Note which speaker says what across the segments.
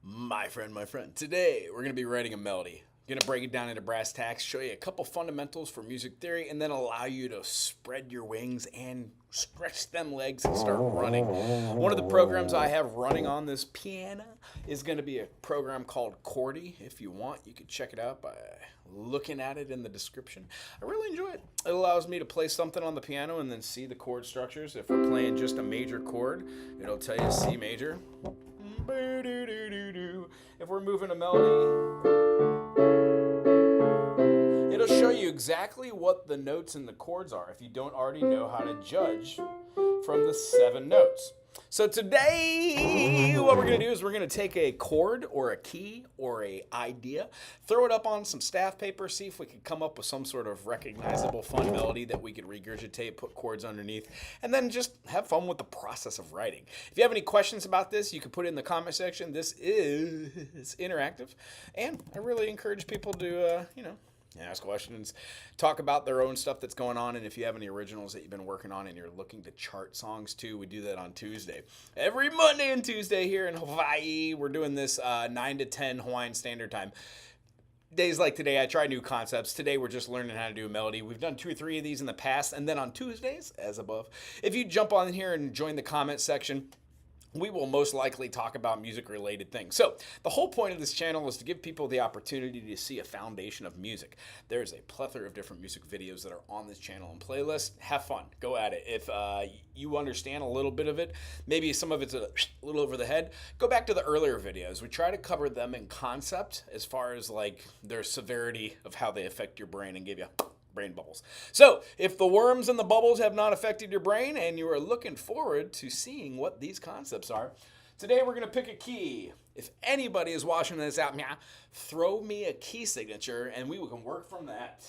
Speaker 1: My friend, today we're going to be writing a melody. Going to break it down into brass tacks, show you a couple fundamentals for music theory, and then allow you to spread your wings and stretch them legs and start running. One of the programs I have running on this piano is going to be a program called Chordy. If you want, you can check it out by looking at it in the description. I really enjoy it. It allows me to play something on the piano and then see the chord structures. If we're playing just a major chord, it'll tell you C major. If we're moving a melody, it'll show you exactly what the notes and the chords are if you don't already know how to judge from the 7 notes. So today, what we're going to do is we're going to take a chord or a key or a idea, throw it up on some staff paper, see if we can come up with some sort of recognizable fun melody that we could regurgitate, put chords underneath, and then just have fun with the process of writing. If you have any questions about this, you can put it in the comment section. This is interactive, and I really encourage people to, ask questions, talk about their own stuff that's going on, and if you have any originals that you've been working on and you're looking to chart songs too, we do that on Tuesday. Every Monday and Tuesday here in Hawaii, we're doing this 9 to 10 Hawaiian Standard Time. Days like today, I try new concepts. Today, we're just learning how to do a melody. We've done 2 or 3 of these in the past, and then on Tuesdays, as above, if you jump on here and join the comment section, we will most likely talk about music-related things. So the whole point of this channel is to give people the opportunity to see a foundation of music. There's a plethora of different music videos that are on this channel and playlist. Have fun. Go at it. If you understand a little bit of it, maybe some of it's a little over the head, go back to the earlier videos. We try to cover them in concept as far as like their severity of how they affect your brain and give you brain bubbles. So if the worms and the bubbles have not affected your brain and you are looking forward to seeing what these concepts are, today we're going to pick a key. If anybody is watching this out, throw me a key signature and we can work from that.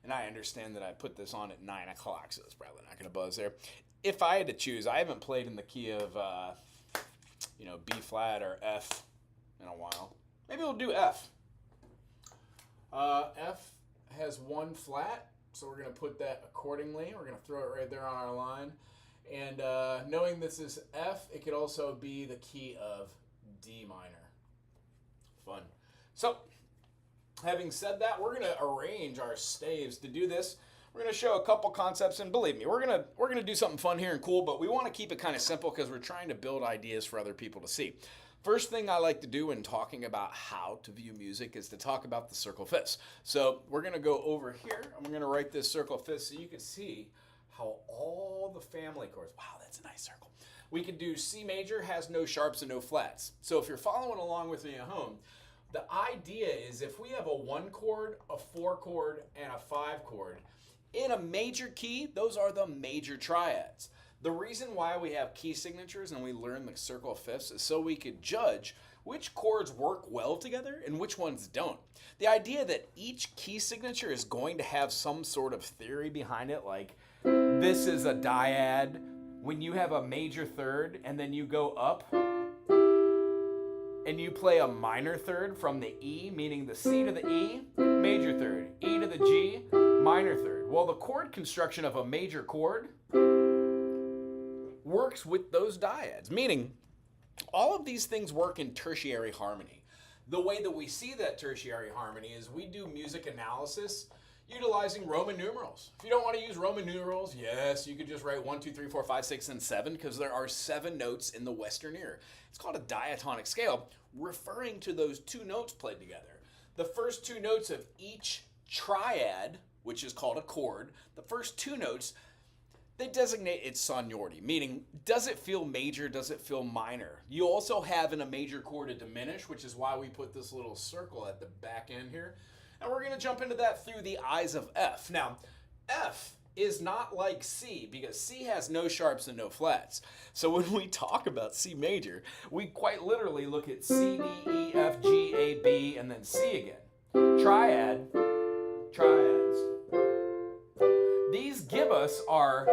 Speaker 1: And I understand that I put this on at 9 o'clock, so it's probably not going to buzz there. If I had to choose, I haven't played in the key of, B flat or F in a while. Maybe we'll do F. F has 1 flat, so we're going to put that accordingly. We're going to throw it right there on our line. And knowing this is F, it could also be the key of D minor. Fun. So, having said that, we're going to arrange our staves to do this. We're going to show a couple concepts, and believe me, we're going to do something fun here and cool, but we want to keep it kind of simple because we're trying to build ideas for other people to see. First thing I like to do when talking about how to view music is to talk about the circle fifths. So we're going to go over here, and we're going to write this circle fifths so you can see how all the family chords, wow, that's a nice circle. We could do C major, has no sharps and no flats. So if you're following along with me at home, the idea is if we have a 1 chord, a 4 chord, and a 5 chord, in a major key, those are the major triads. The reason why we have key signatures and we learn the circle of fifths is so we could judge which chords work well together and which ones don't. The idea that each key signature is going to have some sort of theory behind it, like this is a dyad. When you have a major third and then you go up, and you play a minor third from the E, meaning the C to the E, major third, E to the G, minor third. Well, the chord construction of a major chord works with those dyads, meaning all of these things work in tertiary harmony. The way that we see that tertiary harmony is we do music analysis utilizing Roman numerals. If you don't want to use Roman numerals, yes, you could just write 1, 2, 3, 4, 5, 6, and 7 because there are 7 notes in the Western ear. It's called a diatonic scale, referring to those 2 notes played together. The first 2 notes of each triad, which is called a chord, the first 2 notes, they designate its sonority, meaning does it feel major, does it feel minor? You also have in a major chord a diminish, which is why we put this little circle at the back end here. And we're going to jump into that through the eyes of F. Now, F is not like C because C has no sharps and no flats. So when we talk about C major, we quite literally look at C, D, E, F, G, A, B, and then C again. Triads. These give us our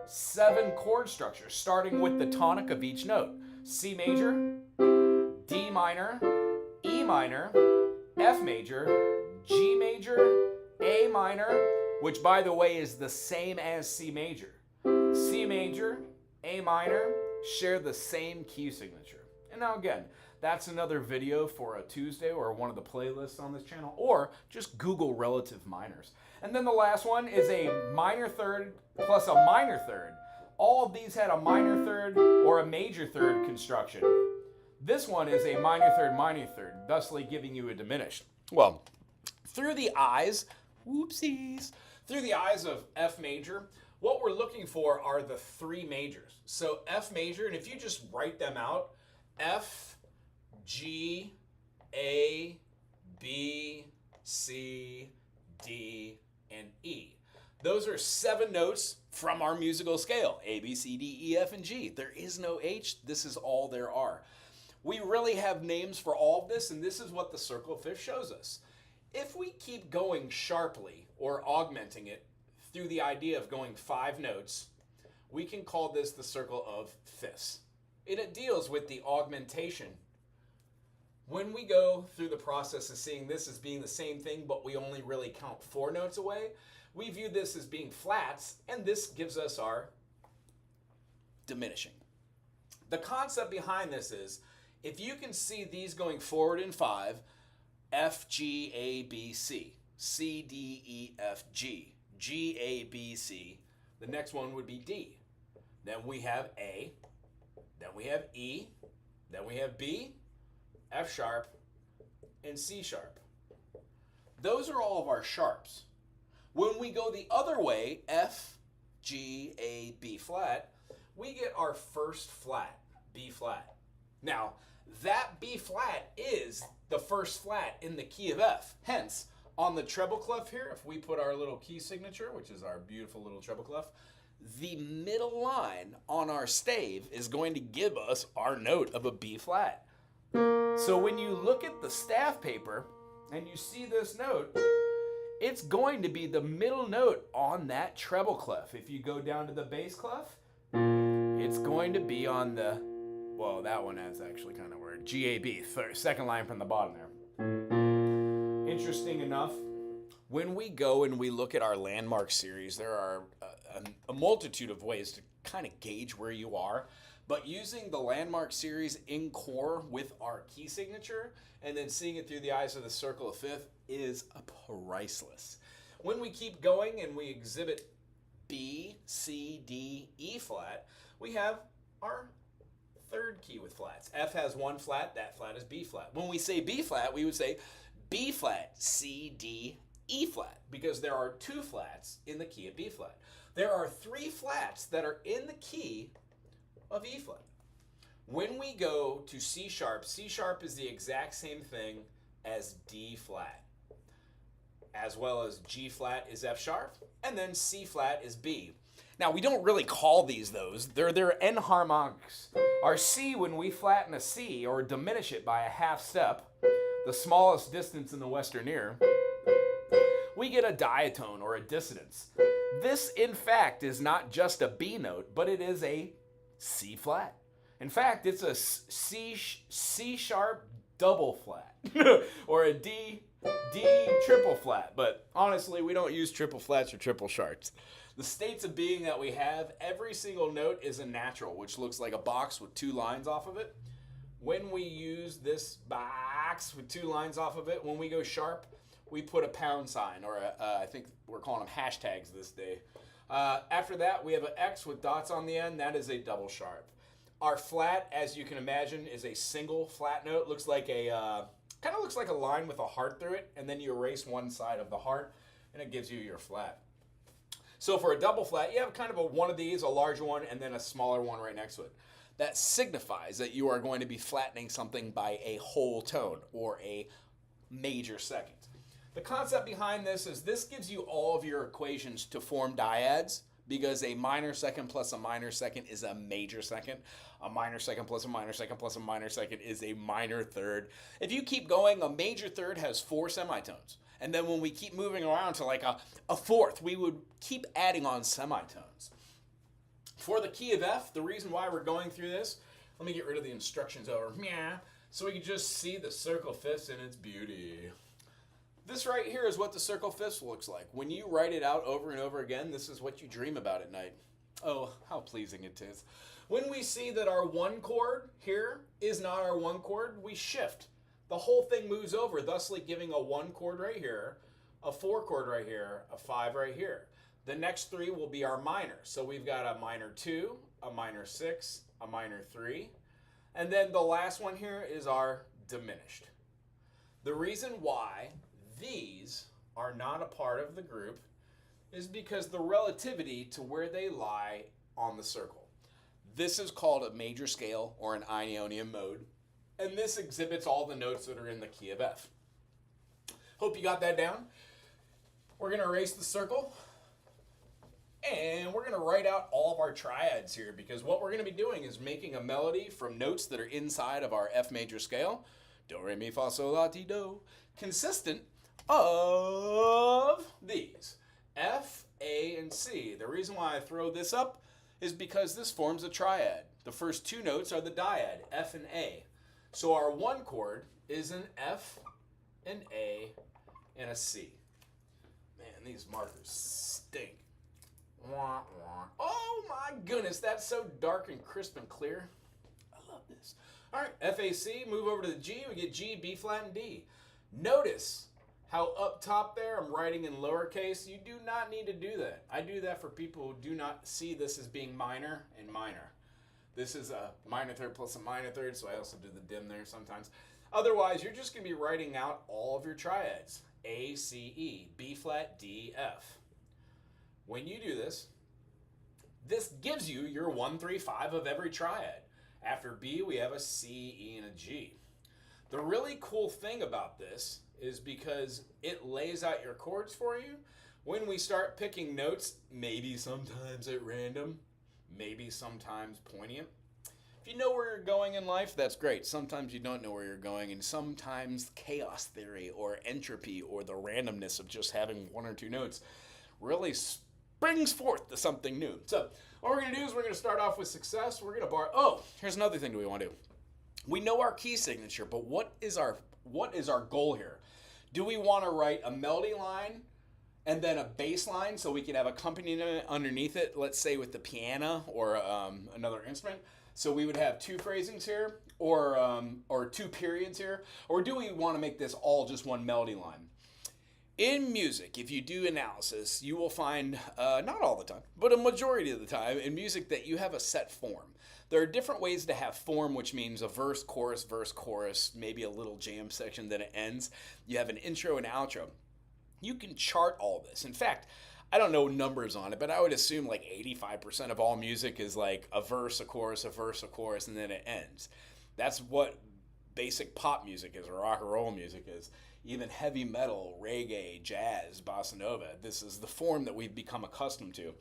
Speaker 1: 7 chord structures, starting with the tonic of each note. C major, D minor, E minor, F major, G major, A minor, which by the way is the same as C major. C major, A minor, share the same key signature. And now again, that's another video for a Tuesday or one of the playlists on this channel, or just Google relative minors. And then the last one is a minor third plus a minor third. All of these had a minor third or a major third construction. This one is a minor third, thusly giving you a diminished. Well, through the eyes, whoopsies, through the eyes of F major, what we're looking for are the three majors. So F major, and if you just write them out, F, G, A, B, C, D, and E. Those are 7 notes from our musical scale, A, B, C, D, E, F, and G. There is no H. This is all there are. We really have names for all of this, and this is what the circle of fifths shows us. If we keep going sharply or augmenting it through the idea of going 5 notes, we can call this the circle of fifths. And it deals with the augmentation. When we go through the process of seeing this as being the same thing, but we only really count 4 notes away, we view this as being flats, and this gives us our diminishing. The concept behind this is, if you can see these going forward in 5, F, G, A, B, C, C, D, E, F, G, G, A, B, C, the next one would be D. Then we have A, then we have E, then we have B, F sharp, and C sharp. Those are all of our sharps. When we go the other way, F, G, A, B flat, we get our first flat, B flat. Now, that B flat is the first flat in the key of F. Hence, on the treble clef here, if we put our little key signature, which is our beautiful little treble clef, the middle line on our stave is going to give us our note of a B flat. So when you look at the staff paper and you see this note, it's going to be the middle note on that treble clef. If you go down to the bass clef, it's going to be on the, well, that one is actually kind of weird, G-A-B, second line from the bottom there. Interesting enough, when we go and we look at our landmark series, there are a multitude of ways to kind of gauge where you are. But using the landmark series in core with our key signature and then seeing it through the eyes of the circle of fifth is priceless. When we keep going and we exhibit B, C, D, E flat, we have our third key with flats. F has 1 flat, that flat is B flat. When we say B flat, we would say B flat, C, D, E flat, because there are 2 flats in the key of B flat. There are 3 flats that are in the key of E flat. When we go to C sharp is the exact same thing as D flat, as well as G flat is F sharp, and then C flat is B. Now, we don't really call these those. They're enharmonics. Our C, when we flatten a C or diminish it by a half step, the smallest distance in the western ear, we get a diatone or a dissonance. This, in fact, is not just a B note, but it is a C flat. In fact, it's a C sharp double flat or a D triple flat. But honestly, we don't use triple flats or triple sharps. The states of being that we have, every single note is a natural, which looks like a box with 2 lines off of it. When we use this box with 2 lines off of it, when we go sharp, we put a pound sign, or I think we're calling them hashtags this day. After that, we have an X with dots on the end. That is a double sharp. Our flat, as you can imagine, is a single flat note. Looks like a kind of looks like a line with a heart through it, and then you erase one side of the heart, and it gives you your flat. So for a double flat, you have kind of one of these, a larger one, and then a smaller one right next to it. That signifies that you are going to be flattening something by a whole tone or a major second. The concept behind this is this gives you all of your equations to form dyads, because a minor second plus a minor second is a major second. A minor second plus a minor second plus a minor second is a minor third. If you keep going, a major third has 4 semitones. And then when we keep moving around to like a fourth, we would keep adding on semitones. For the key of F, the reason why we're going through this, let me get rid of the instructions over. So we can just see the circle fifths in its beauty. This right here is what the circle fifths looks like. When you write it out over and over again, this is what you dream about at night. Oh, how pleasing it is. When we see that our 1 chord here is not our 1 chord, we shift. The whole thing moves over, thusly giving a 1 chord right here, a 4 chord right here, a 5 right here. The next 3 will be our minor. So we've got a minor 2, a minor 6, a minor 3, and then the last one here is our diminished. The reason why these are not a part of the group is because the relativity to where they lie on the circle. This is called a major scale or an Ionian mode, and this exhibits all the notes that are in the key of F. Hope you got that down. We're going to erase the circle, and we're going to write out all of our triads here, because what we're going to be doing is making a melody from notes that are inside of our F major scale, do, re, mi, fa, sol, la, ti, do, consistent of these, F, A, and C. The reason why I throw this up is because this forms a triad. The first 2 notes are the dyad, F and A. So our 1 chord is an F, an A, and a C. Man, these markers stink. Wah, wah. Oh my goodness, that's so dark and crisp and clear. I love this. All right, F, A, C, move over to the G, we get G, B flat, and D. Notice how up top there I'm writing in lowercase. You do not need to do that. I do that for people who do not see this as being minor and minor. This is a minor third plus a minor third, so I also do the dim there sometimes. Otherwise, you're just going to be writing out all of your triads. A, C, E, B flat, D, F. When you do this, this gives you your 1, 3, 5 of every triad. After B, we have a C, E, and a G. The really cool thing about this is because it lays out your chords for you. When we start picking notes, maybe sometimes at random, maybe sometimes poignant. If you know where you're going in life, that's great. Sometimes you don't know where you're going, and sometimes chaos theory or entropy or the randomness of just having 1 or 2 notes really springs forth to something new. So what we're going to do is we're going to start off with success. We're going to oh, here's another thing that we want to do. We know our key signature, but what is our goal here? Do we want to write a melody line and then a bass line so we can have accompaniment underneath it, let's say with the piano or another instrument? So we would have 2 phrasings here or 2 periods here. Or do we want to make this all just 1 melody line? In music, if you do analysis, you will find, not all the time, but a majority of the time in music that you have a set form. There are different ways to have form, which means a verse, chorus, maybe a little jam section, then it ends. You have an intro and outro. You can chart all this. In fact, I don't know numbers on it, but I would assume like 85% of all music is like a verse, a chorus, and then it ends. That's what basic pop music is, or rock and roll music is. Even heavy metal, reggae, jazz, bossa nova. This is the form that we've become accustomed to.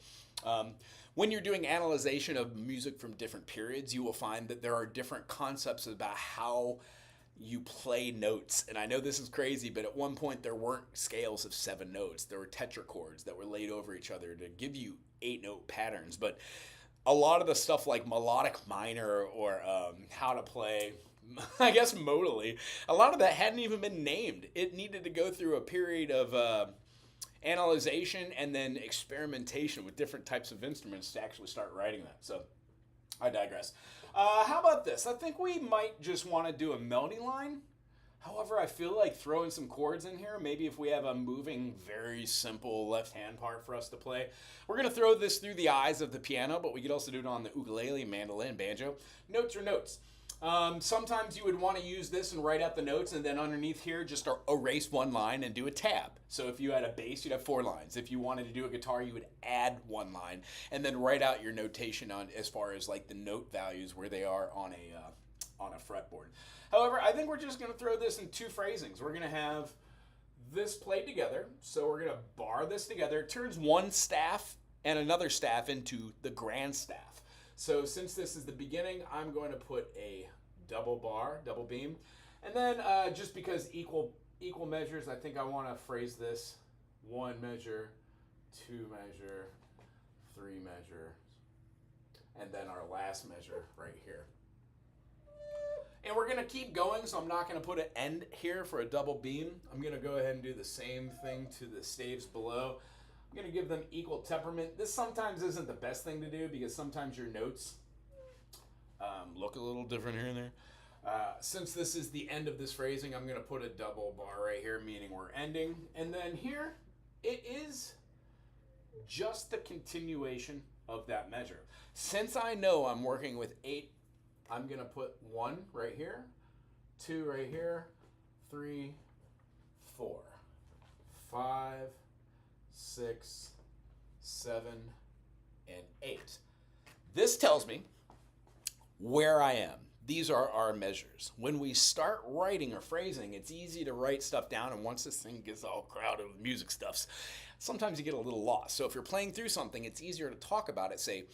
Speaker 1: When you're doing analyzation of music from different periods, you will find that there are different concepts about how you play notes. And I know this is crazy, but at one point there weren't scales of 7 notes. There were tetrachords that were laid over each other to give you 8-note patterns. But a lot of the stuff like melodic minor or how to play, I guess modally, a lot of that hadn't even been named. It needed to go through a period of analyzation and then experimentation with different types of instruments to actually start writing that. So I digress. How about this? I think we might just want to do a melody line. However, I feel like throwing some chords in here, maybe if we have a moving, very simple left-hand part for us to play. We're going to throw this through the eyes of the piano, but we could also do it on the ukulele, mandolin, banjo. Notes are notes. Sometimes you would want to use this and write out the notes, and then underneath here just erase 1 line and do a tab. So if you had a bass, you'd have 4 lines. If you wanted to do a guitar, you would add 1 line and then write out your notation on as far as like the note values where they are on a fretboard. However, I think we're just going to throw this in 2 phrasings. We're going to have this played together. So we're going to bar this together. It turns one staff and another staff into the grand staff. So since this is the beginning, I'm going to put a double bar, double beam. And then just because equal measures, I think I want to phrase this 1 measure, 2 measure, 3 measure, and then our last measure right here. And we're going to keep going, so I'm not going to put an end here for a double beam. I'm going to go ahead and do the same thing to the staves below. I'm going to give them equal temperament. This sometimes isn't the best thing to do because sometimes your notes look a little different here and there. Since this is the end of this phrasing, I'm going to put a double bar right here, meaning we're ending. And then here, it is just the continuation of that measure. Since I know I'm working with 8, I'm going to put 1 right here, 2 right here, 3, 4, 5, 6, 7, and 8. This tells me where I am. These are our measures. When we start writing or phrasing, it's easy to write stuff down, and once this thing gets all crowded with music stuffs, sometimes you get a little lost. So if you're playing through something, it's easier to talk about it, say,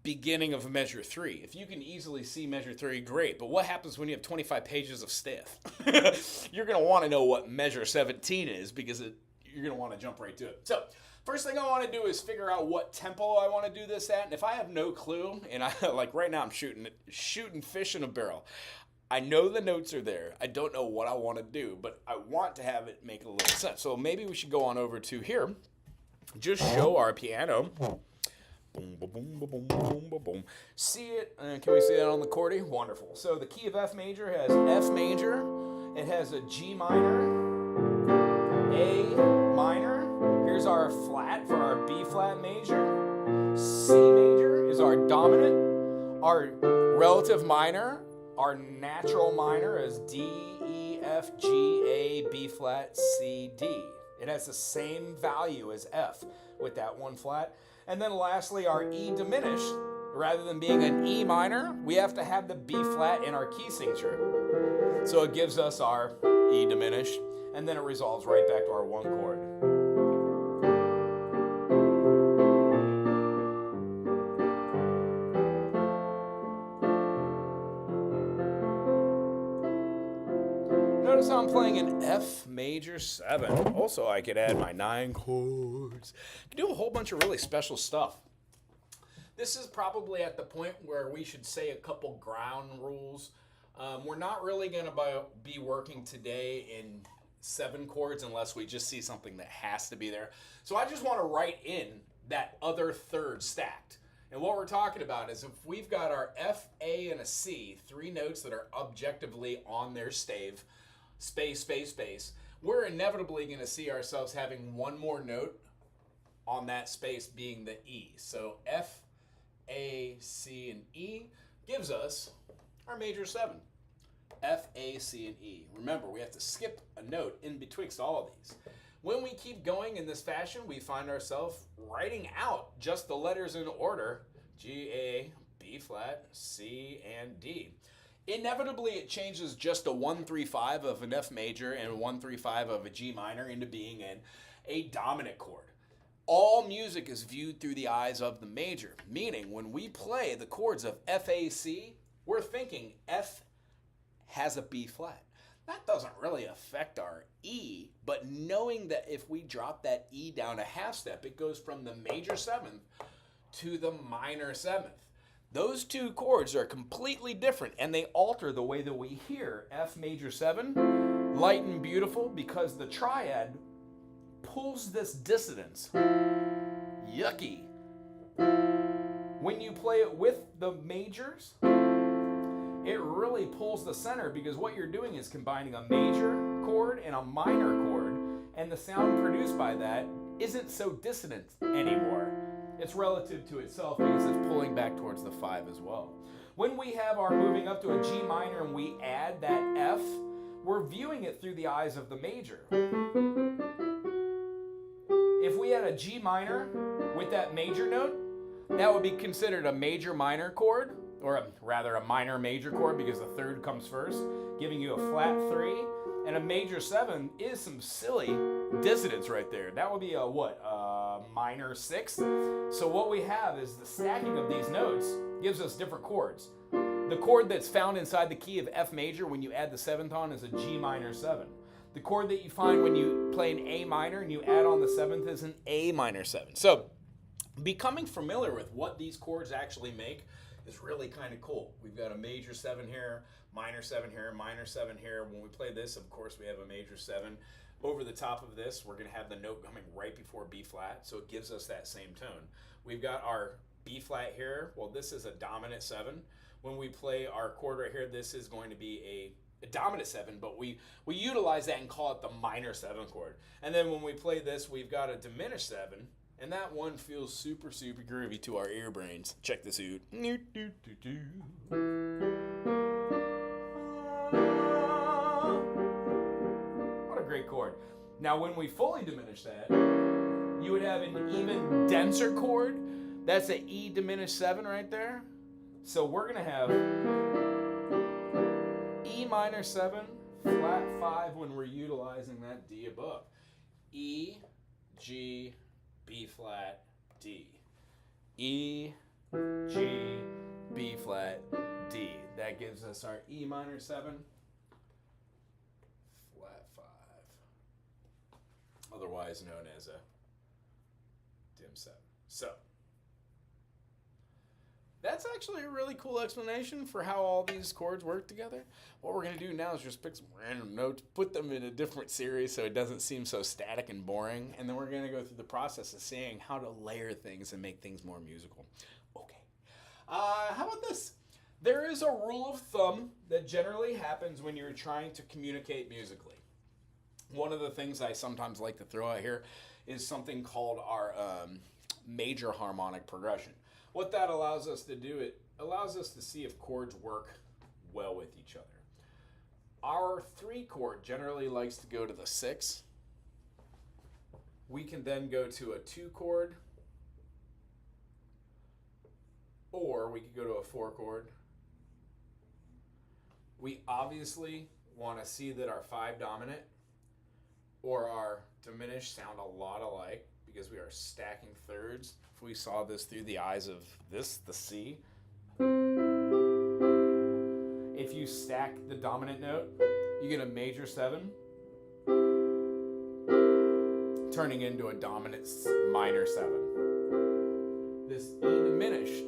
Speaker 1: beginning of measure 3. If you can easily see measure 3, great. But what happens when you have 25 pages of stuff? You're going to want to know what measure 17 is because you're going to want to jump right to it. So first thing I want to do is figure out what tempo I want to do this at. And if I have no clue, and I like right now I'm shooting fish in a barrel. I know the notes are there. I don't know what I want to do, but I want to have it make a little sense. So maybe we should go on over to here. Just show our piano. Boom, boom, boom, boom, boom, boom, boom. See it? Can we see that on the chordy? Wonderful. So the key of F major has F major. It has a G minor, A minor. Here's our flat for our B flat major. C major is our dominant. Our relative minor, our natural minor is D, E, F, G, A, B flat, C, D. It has the same value as F with that one flat. And then lastly, our E diminished, rather than being an E minor, we have to have the B flat in our key signature. So it gives us our E diminished, and then it resolves right back to our 1 chord. Notice how I'm playing an F major 7. Also, I could add my 9 chords. I could do a whole bunch of really special stuff. This is probably at the point where we should say a couple ground rules. We're not really going to be working today in 7 chords unless we just see something that has to be there. So I just want to write in that other third stacked. And what we're talking about is if we've got our F, A, and a C, 3 notes that are objectively on their stave, space, space, space, we're inevitably going to see ourselves having one more note on that space being the E. So F, A, C, and E gives us our major 7. F, A, C, and E. Remember, we have to skip a note in betwixt all of these. When we keep going in this fashion, we find ourselves writing out just the letters in order, G, A, B flat, C, and D. Inevitably, it changes just a 1-3-5 of an F major and 1-3-5 of a G minor into being a dominant chord. All music is viewed through the eyes of the major, meaning when we play the chords of F, A, C, we're thinking F has a B flat. That doesn't really affect our E, but knowing that if we drop that E down a half step, it goes from the major 7th to the minor 7th. Those 2 chords are completely different, and they alter the way that we hear F major 7, light and beautiful, because the triad pulls this dissonance. Yucky. When you play it with the majors, it really pulls the center because what you're doing is combining a major chord and a minor chord, and the sound produced by that isn't so dissonant anymore. It's relative to itself because it's pulling back towards the 5 as well. When we have our moving up to a G minor and we add that F, we're viewing it through the eyes of the major. If we had a G minor with that major note, that would be considered a major minor chord, or rather a minor major chord because the 3rd comes first, giving you a flat 3, and a major 7 is some silly dissonance right there. That would be a what? Minor 6th. So what we have is the stacking of these notes gives us different chords. The chord that's found inside the key of F major when you add the 7th on is a G minor 7. The chord that you find when you play an A minor and you add on the 7th is an A minor 7. So becoming familiar with what these chords actually make is really kind of cool. We've got a major 7 here, minor 7 here, minor 7 here. When we play this, of course, we have a major 7. Over the top of this, we're going to have the note coming right before B flat, so it gives us that same tone. We've got our B flat here. Well, this is a dominant 7. When we play our chord right here, this is going to be a dominant 7, but we utilize that and call it the minor 7 chord. And then when we play this, we've got a diminished 7, and that one feels super, super groovy to our ear brains. Check this out. What a great chord. Now, when we fully diminish that, you would have an even denser chord. That's an E diminished 7 right there. So we're going to have E minor 7, flat 5 when we're utilizing that D above. E, G, B flat, D. E, G, B flat, D. That gives us our E minor 7, flat 5. Otherwise known as a dim 7. So, that's actually a really cool explanation for how all these chords work together. What we're going to do now is just pick some random notes, put them in a different series so it doesn't seem so static and boring, and then we're going to go through the process of seeing how to layer things and make things more musical. Okay. How about this? There is a rule of thumb that generally happens when you're trying to communicate musically. One of the things I sometimes like to throw out here is something called our major harmonic progression. What that allows us to do, it allows us to see if chords work well with each other. Our 3 chord generally likes to go to the 6. We can then go to a 2 chord, or we could go to a 4 chord. We obviously want to see that our 5 dominant or our diminished sound a lot alike because we are stacking thirds. If we saw this through the eyes of this, the C, if you stack the dominant note, you get a major 7 turning into a dominant minor 7. This E diminished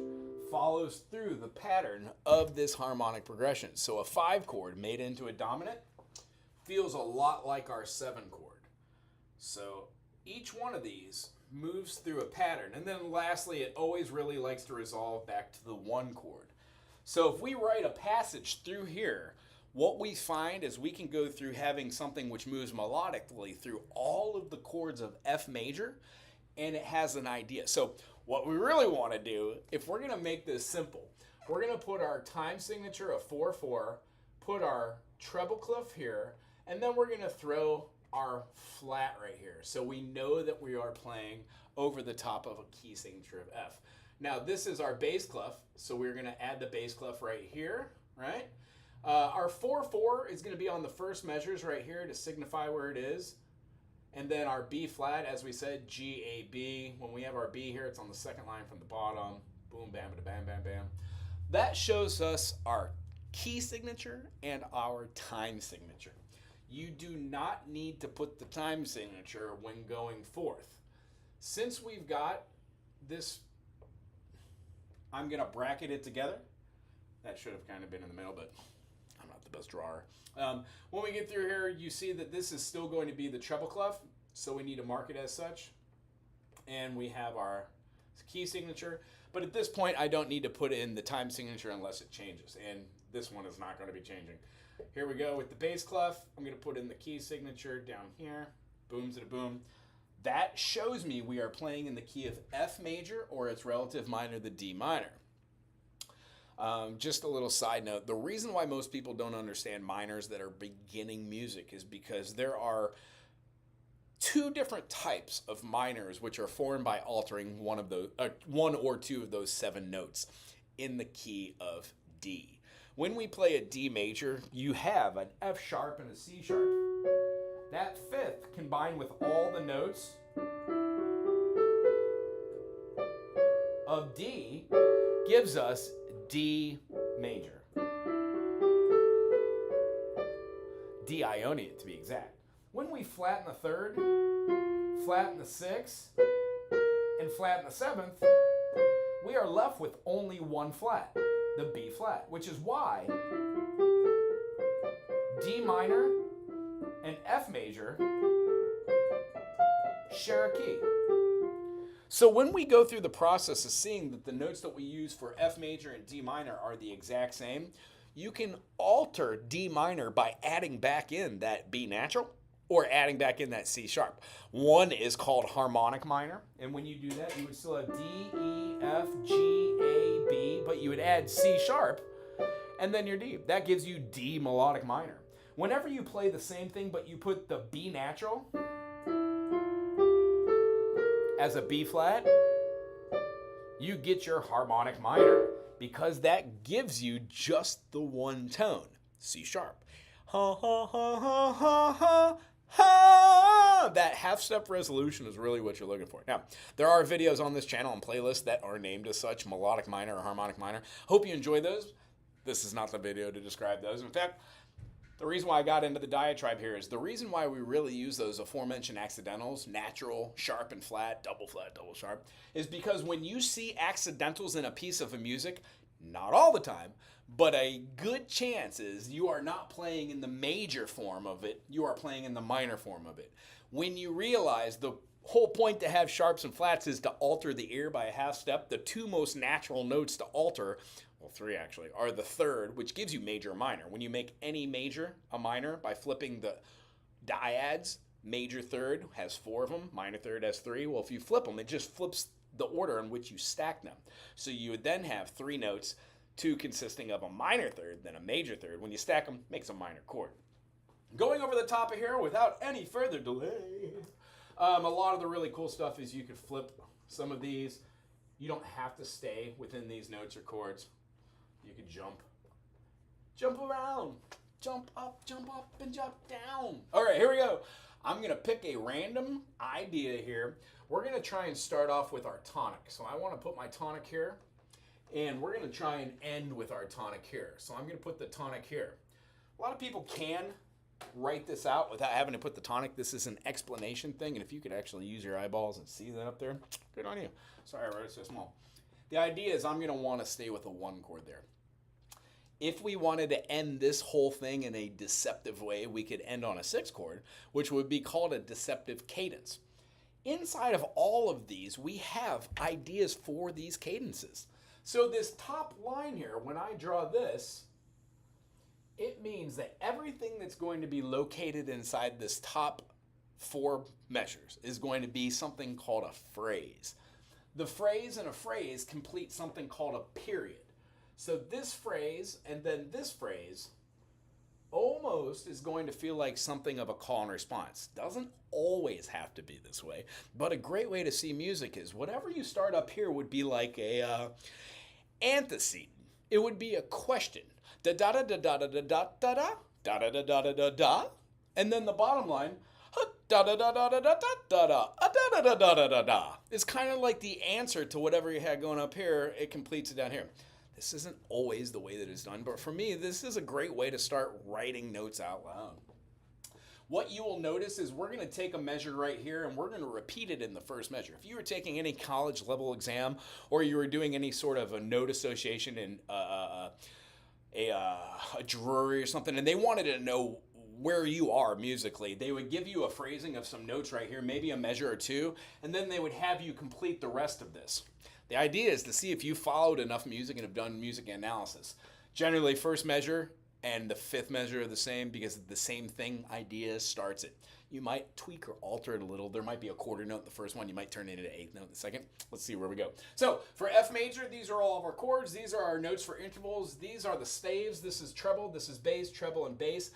Speaker 1: follows through the pattern of this harmonic progression. So a 5 chord made into a dominant feels a lot like our 7 chord. So each one of these moves through a pattern. And then lastly, it always really likes to resolve back to the 1 chord. So if we write a passage through here, what we find is we can go through having something which moves melodically through all of the chords of F major, and it has an idea. So what we really want to do, if we're going to make this simple, we're going to put our time signature of 4/4, put our treble clef here, and then we're going to throw our flat right here. So we know that we are playing over the top of a key signature of F. Now this is our bass clef, so we're going to add the bass clef right here, right? Our 4/4 is going to be on the first measures right here to signify where it is. And then our B flat, as we said, G, A, B. When we have our B here, it's on the second line from the bottom. Boom, bam, bam, bam, bam. That shows us our key signature and our time signature. You do not need to put the time signature when going fourth. Since we've got this, I'm going to bracket it together. That should have kind of been in the middle, but I'm not the best drawer. When we get through here, you see that this is still going to be the treble clef, so we need to mark it as such. And we have our key signature. But at this point, I don't need to put in the time signature unless it changes. And this one is not going to be changing. Here we go with the bass clef. I'm going to put in the key signature down here. Boom, zita boom. That shows me we are playing in the key of F major or its relative minor, the D minor. Just a little side note. The reason why most people don't understand minors that are beginning music is because there are 2 different types of minors which are formed by altering one or two of those 7 notes in the key of D. When we play a D major, you have an F sharp and a C sharp. That 5th combined with all the notes of D gives us D major. D Ionian to be exact. When we flatten the 3rd, flatten the 6th, and flatten the 7th, we are left with only 1 flat. the B flat, which is why D minor and F major share a key. So when we go through the process of seeing that the notes that we use for F major and D minor are the exact same, you can alter D minor by adding back in that B natural or adding back in that C sharp. One is called harmonic minor, and when you do that, you would still have D, E, F, G, A, B, but you would add C sharp, and then your D. That gives you D melodic minor. Whenever you play the same thing, but you put the B natural as a B flat, you get your harmonic minor, because that gives you just the one tone, C sharp. Ha ha ha ha ha ha. That half-step resolution is really what you're looking for. Now, there are videos on this channel and playlists that are named as such, melodic minor or harmonic minor. Hope you enjoy those. This is not the video to describe those. In fact, the reason why I got into the diatribe here is the reason why we really use those aforementioned accidentals, natural, sharp and flat, double sharp, is because when you see accidentals in a piece of music, not all the time, but a good chance is you are not playing in the major form of it, you are playing in the minor form of it. When you realize the whole point to have sharps and flats is to alter the ear by a half step, the two most natural notes to alter, well, three actually, are the third, which gives you major or minor. When you make any major a minor by flipping the dyads, major third has four of them, minor third has three. Well, if you flip them, it just flips the order in which you stack them. So you would then have three notes, two consisting of a minor third, then a major third. When you stack them, it makes a minor chord. Going over the top of here without any further delay, a lot of the really cool stuff is you could flip some of these. You don't have to stay within these notes or chords. You could jump around, jump up, and jump down. All right, here we go. I'm going to pick a random idea here. We're going to try and start off with our tonic. So I want to put my tonic here, and we're going to try and end with our tonic here. So I'm going to put the tonic here. A lot of people can write this out without having to put the tonic. This is an explanation thing, and if you could actually use your eyeballs and see that up there, good on you. Sorry, I wrote it so small. The idea is I'm going to want to stay with a one chord there. If we wanted to end this whole thing in a deceptive way, we could end on a six chord, which would be called a deceptive cadence. Inside of all of these, we have ideas for these cadences. So this top line here, when I draw this, it means that everything that's going to be located inside this top four measures is going to be something called a phrase. The phrase and a phrase complete something called a period. So this phrase and then this phrase almost is going to feel like something of a call and response. Doesn't always have to be this way, but a great way to see music is whatever you start up here would be like a antecedent. It would be a question. Da da da da da da da da da da da da da da da da, and then the bottom line da da da da da da da da da da da da da da. It's kind of like the answer to whatever you had going up here. It completes it down here. This isn't always the way that it's done, but for me, this is a great way to start writing notes out loud. What you will notice is we're going to take a measure right here and we're going to repeat it in the first measure. If you were taking any college level exam or you were doing any sort of a note association in a jury or something, and they wanted to know where you are musically, they would give you a phrasing of some notes right here, maybe a measure or two, and then they would have you complete the rest of this. The idea is to see if you followed enough music and have done music analysis. Generally, first measure and the fifth measure are the same because the same thing idea starts it. You might tweak or alter it a little. There might be a quarter note in the first one. You might turn it into an eighth note in the second. Let's see where we go. So for F major, these are all of our chords. These are our notes for intervals. These are the staves. This is treble. This is bass, treble, and bass.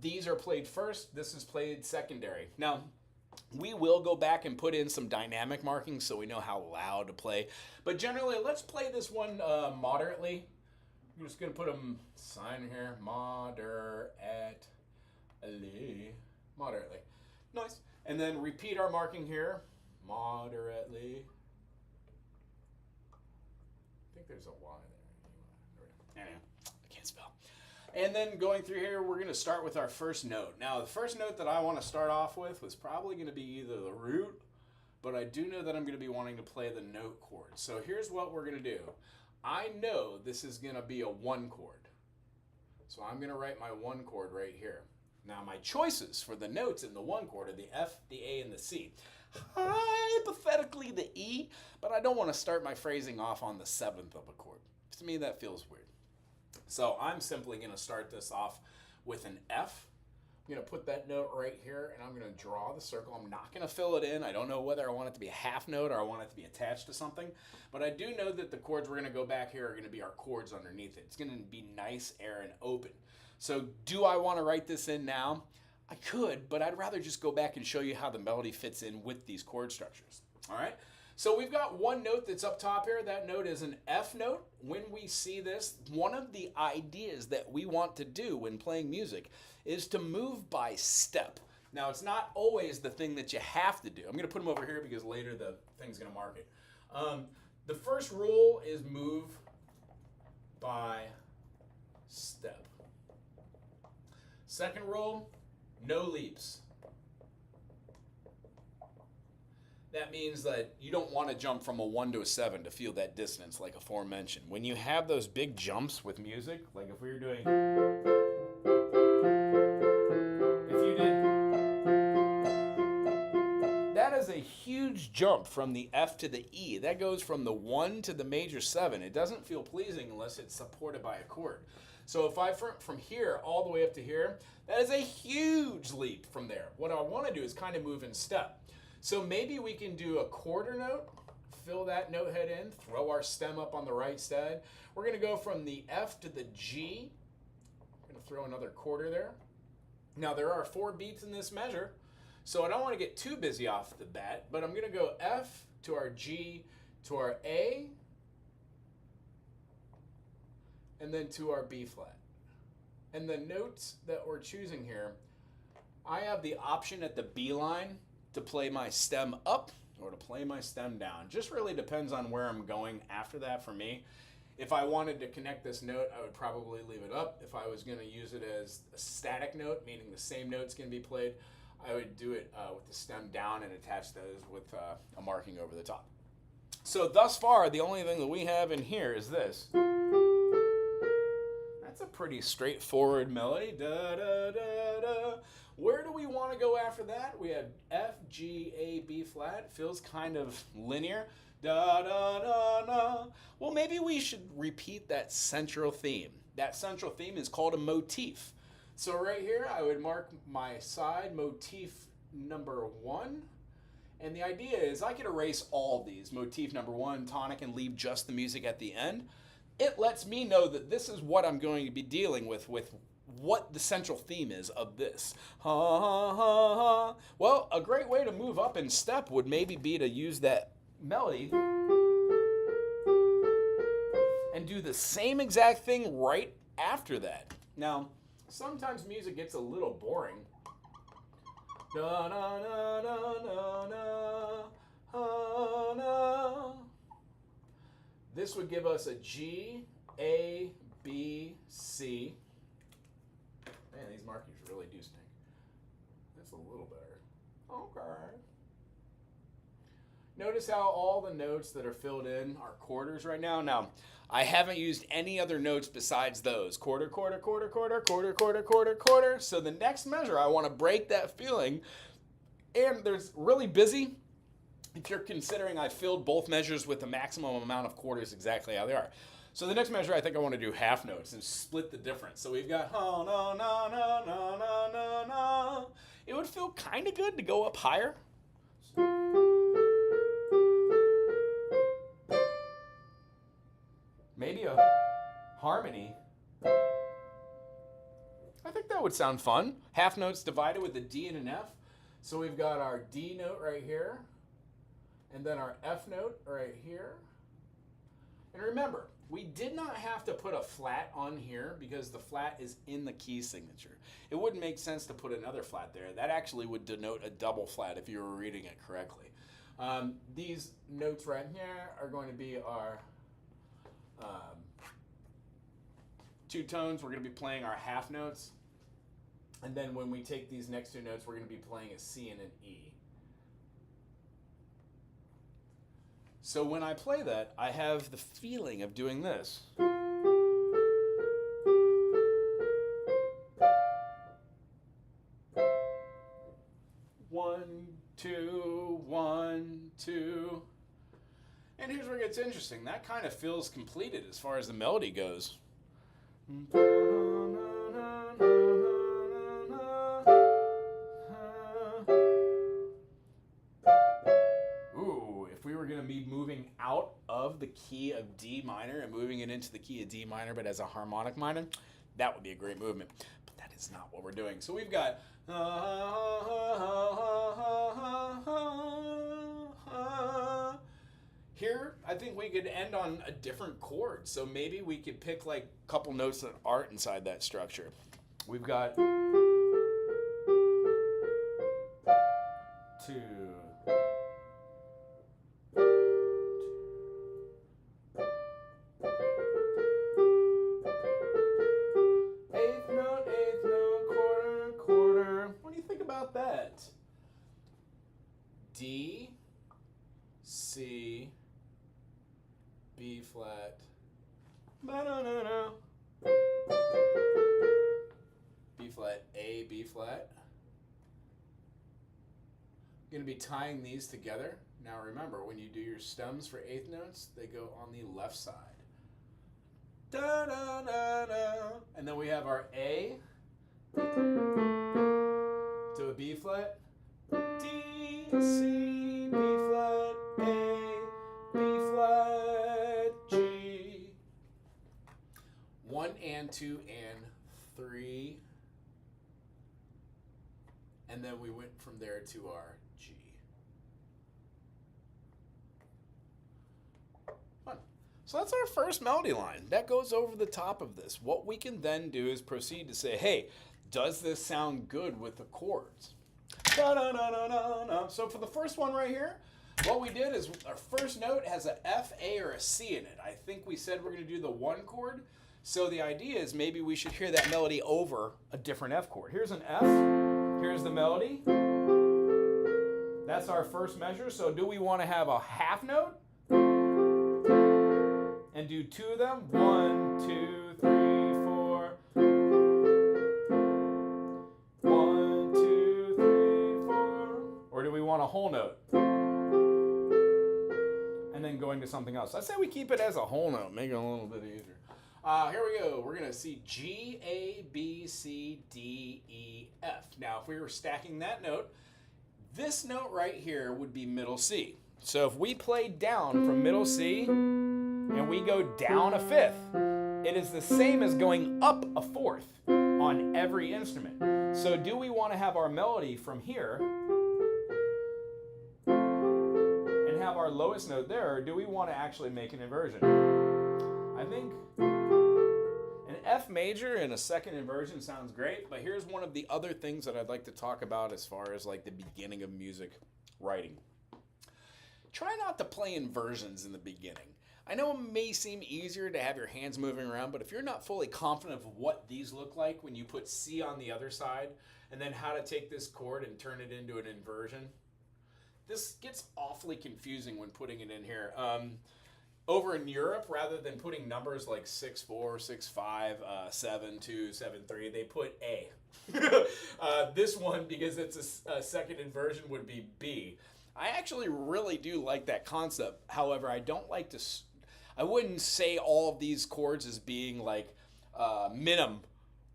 Speaker 1: These are played first. This is played secondary. Now, we will go back and put in some dynamic markings so we know how loud to play. But generally, let's play this one moderately. I'm just going to put a sign here. Moderately. Moderately. Nice. And then repeat our marking here. Moderately. I think there's a Y there. Anyway, I can't spell. And then going through here, we're going to start with our first note. Now, the first note that I want to start off with was probably going to be either the root, but I do know that I'm going to be wanting to play the note chord. So here's what we're going to do. I know this is going to be a 1 chord. So I'm going to write my 1 chord right here. Now my choices for the notes in the 1 chord are the F, the A, and the C. Hypothetically the E, but I don't want to start my phrasing off on the 7th of a chord. To me that feels weird. So I'm simply going to start this off with an F. I'm going to put that note right here, and I'm going to draw the circle. I'm not going to fill it in. I don't know whether I want it to be a half note or I want it to be attached to something, but I do know that the chords we're going to go back here are going to be our chords underneath it. It's going to be nice, air, and open. So do I want to write this in now? I could, but I'd rather just go back and show you how the melody fits in with these chord structures. All right? So we've got one note that's up top here. That note is an F note. When we see this, one of the ideas that we want to do when playing music is to move by step. Now, it's not always the thing that you have to do. I'm going to put them over here because later the thing's going to mark it. The first rule is move by step. Second rule, no leaps. That means that you don't want to jump from a 1 to a 7 to feel that dissonance like aforementioned. When you have those big jumps with music, like if we were doing, if you did, that is a huge jump from the F to the E. That goes from the 1 to the major 7. It doesn't feel pleasing unless it's supported by a chord. So if I from here all the way up to here, that is a huge leap from there. What I want to do is kind of move in step. So maybe we can do a quarter note, fill that note head in, throw our stem up on the right side. We're going to go from the F to the G. I'm going to throw another quarter there. Now there are 4 beats in this measure, so I don't want to get too busy off the bat, but I'm going to go F to our G to our A, and then to our B flat. And the notes that we're choosing here, I have the option at the B line to play my stem up or to play my stem down. Just really depends on where I'm going after that for me. If I wanted to connect this note, I would probably leave it up. If I was going to use it as a static note, meaning the same notes can be played, I would do it with the stem down and attach those with a marking over the top. So thus far, the only thing that we have in here is this. That's a pretty straightforward melody. Da, da, da, da. Where do we want to go after that? We have F, G, A, B flat. Feels kind of linear. Da, da, da, da. Well, maybe we should repeat that central theme. That central theme is called a motif. So right here, I would mark my side motif number 1. And the idea is I could erase all these. Motif number 1, tonic, and leave just the music at the end. It lets me know that this is what I'm going to be dealing with what the central theme is of this. Ha, ha, ha, ha. Well, a great way to move up in step would maybe be to use that melody and do the same exact thing right after that. Now, sometimes music gets a little boring. Da, na, na, na, na, na, ha, na. This would give us a G, A, B, C. Man, these markings really do stink. That's a little better. Okay. Notice how all the notes that are filled in are quarters right now. Now, I haven't used any other notes besides those. Quarter, quarter, quarter, quarter, quarter, quarter, quarter, quarter. So the next measure, I want to break that feeling. And there's really busy. If you're considering I filled both measures with the maximum amount of quarters exactly how they are. So the next measure, I think I want to do half notes and split the difference. So we've got ha na na na na na na na. It would feel kind of good to go up higher. Maybe a harmony. I think that would sound fun. Half notes divided with a D and an F. So we've got our D note right here, and then our F note right here. And remember, we did not have to put a flat on here because the flat is in the key signature. It wouldn't make sense to put another flat there. That actually would denote a double flat if you were reading it correctly. These notes right here are going to be our 2 tones. We're going to be playing our half notes. And then when we take these next 2 notes, we're going to be playing a C and an E. So when I play that, I have the feeling of doing this. One, two, 1, 2. And here's where it gets interesting. That kind of feels completed as far as the melody goes. Ooh, if we were going to be moving out of the key of D minor and moving it into the key of D minor, but as a harmonic minor, that would be a great movement. But that is not what we're doing. So we've got... Here, I think we could end on a different chord. So maybe we could pick like a couple notes that aren't inside that structure. We've got 2, 8th note, quarter. What do you think about that? D, C, B flat, ba-da-da-da. B flat, A, B flat. I'm going to be tying these together. Now remember, when you do your stems for 8th notes, they go on the left side. Da-da-da-da. And then we have our A to a B flat, D, C, B flat, A, B flat, G. 1 and 2 and 3. And then we went from there to our G. Fun. So that's our first melody line. That goes over the top of this. What we can then do is proceed to say, hey, does this sound good with the chords? Da-da-da-da-da-da. So for the first one right here, what we did is our first note has a F, A, or a C in it. I think we said we're going to do the 1 chord. So the idea is maybe we should hear that melody over a different F chord. Here's an F. Here's the melody. That's our first measure. So do we want to have a half note? And do 2 of them? 1, 2, 3, 4. 1, 2, 3, 4. Or do we want a whole note? And then going to something else. I say we keep it as a whole note, make it a little bit easier. Here we go. We're going to see G, A, B, C, D, E, F. Now, if we were stacking that note, this note right here would be middle C. So if we play down from middle C and we go down a 5th, it is the same as going up a 4th on every instrument. So do we want to have our melody from here and have our lowest note there, or do we want to actually make an inversion? I think an F major in a second inversion sounds great, but here's one of the other things that I'd like to talk about as far as like the beginning of music writing. Try not to play inversions in the beginning. I know it may seem easier to have your hands moving around, but if you're not fully confident of what these look like when you put C on the other side, and then how to take this chord and turn it into an inversion, this gets awfully confusing when putting it in here. Over in Europe, rather than putting numbers like 6-4, 6-5, 7-2, 7-3, they put A. This one, because it's a second inversion, would be B. I actually really do like that concept. However, I don't like to... I wouldn't say all of these chords as being like minim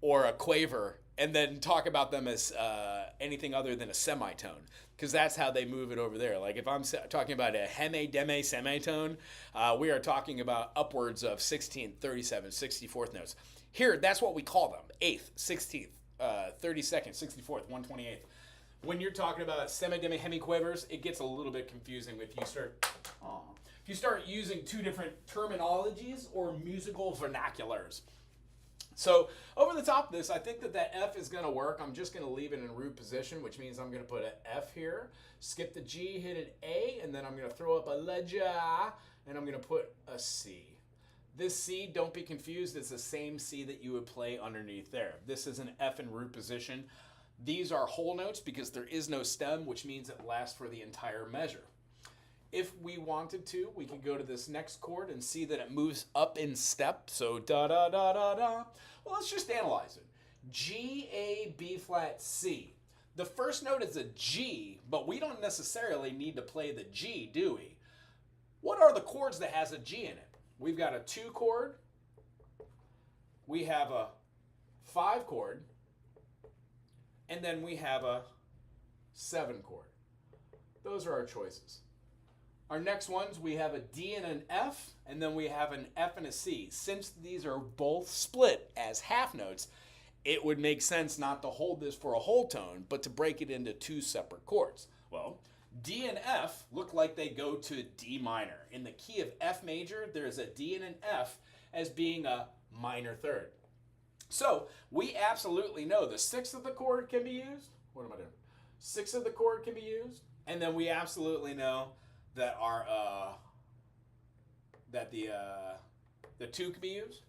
Speaker 1: or a quaver, and then talk about them as anything other than a semitone, because that's how they move it over there. Like if I'm talking about a heme, deme, semitone, we are talking about upwards of 16th, 37th, 64th notes. Here, that's what we call them: 8th, 16th, 32nd, 64th, 128th. When you're talking about semi, demi, hemiquavers, it gets a little bit confusing if you start using two different terminologies or musical vernaculars. So over the top of this, I think that F is going to work. I'm just going to leave it in root position, which means I'm going to put an F here, skip the G, hit an A, and then I'm going to throw up a la-ja, and I'm going to put a C. This C, don't be confused, it's the same C that you would play underneath there. This is an F in root position. These are whole notes because there is no stem, which means it lasts for the entire measure. If we wanted to, we could go to this next chord and see that it moves up in step. So da da da da da. Well, let's just analyze it. G, A, B flat, C. The first note is a G, but we don't necessarily need to play the G, do we? What are the chords that has a G in it? We've got a 2 chord. We have a 5 chord. And then we have a 7 chord. Those are our choices. Our next ones, we have a D and an F, and then we have an F and a C. Since these are both split as half notes, it would make sense not to hold this for a whole tone, but to break it into 2 separate chords. Well, D and F look like they go to D minor. In the key of F major, there's a D and an F as being a minor third. So we absolutely know the 6th of the chord can be used. What am I doing? 6th of the chord can be used, and then we absolutely know that our the 2 can be used.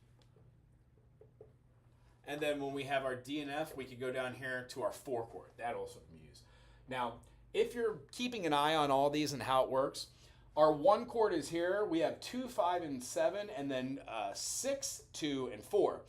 Speaker 1: And then when we have our D and F, we could go down here to our 4 chord. That also can be used. Now, if you're keeping an eye on all these and how it works, our 1 chord is here. We have 2, 5, and 7, and then 6, 2, and 4.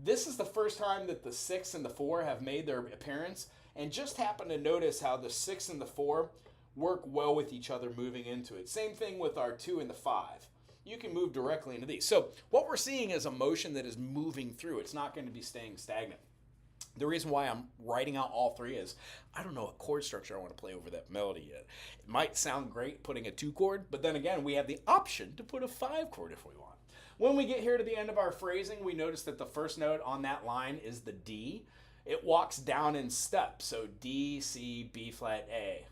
Speaker 1: This is the first time that the 6 and the 4 have made their appearance, and just happen to notice how the 6 and the 4 work well with each other moving into it. Same thing with our 2 and the 5. You can move directly into these. So what we're seeing is a motion that is moving through. It's not going to be staying stagnant. The reason why I'm writing out all 3 is I don't know what chord structure I want to play over that melody yet. It might sound great putting a 2 chord, but then again, we have the option to put a 5 chord if we want. When we get here to the end of our phrasing, we notice that the first note on that line is the D. It walks down in step. So D, C, B flat, A.